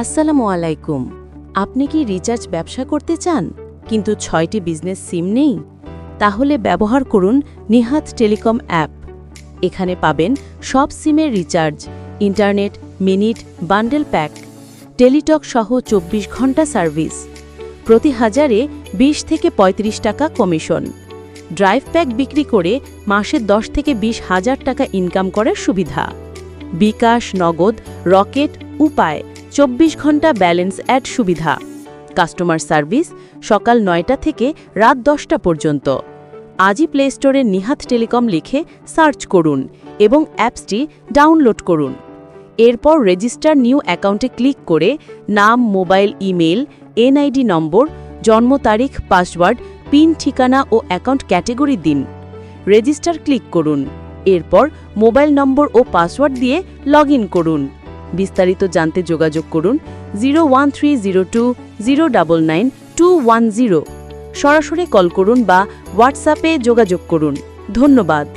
আসসালামু আলাইকুম। আপনি কি রিচার্জ ব্যবসা করতে চান কিন্তু 6টি বিজনেস সিম নেই? তাহলে ব্যবহার করুন নিহাত টেলিকম অ্যাপ। এখানে পাবেন সব সিমের recharge, internet, minute, bundle pack, Teletalk সহ 24 ঘন্টা সার্ভিস। প্রতি হাজারে 20 থেকে 35 টাকা কমিশন। ড্রাইভ প্যাক বিক্রি করে মাসে 10 থেকে 20 হাজার টাকা ইনকাম করার সুবিধা। বিকাশ, নগদ, রকেট, উপায় 24 ঘন্টা ব্যালেন্স অ্যাড সুবিধা। কাস্টমার সার্ভিস সকাল 9টা থেকে রাত 10টা পর্যন্ত। আজই প্লে স্টোরে নিহাত টেলিকম লিখে সার্চ করুন এবং অ্যাপসটি ডাউনলোড করুন। এরপর রেজিস্টার নিউ অ্যাকাউন্টে ক্লিক করে নাম, মোবাইল, ইমেল, এনআইডি নম্বর, জন্ম তারিখ, পাসওয়ার্ড, পিন, ঠিকানা ও অ্যাকাউন্ট ক্যাটেগরি দিন। রেজিস্টার ক্লিক করুন। এরপর মোবাইল নম্বর ও পাসওয়ার্ড দিয়ে লগ ইন করুন। বিস্তারিত জানতে যোগাযোগ করুন 01302099210। সরাসরি কল করুন বা হোয়াটসঅ্যাপে যোগাযোগ করুন। ধন্যবাদ।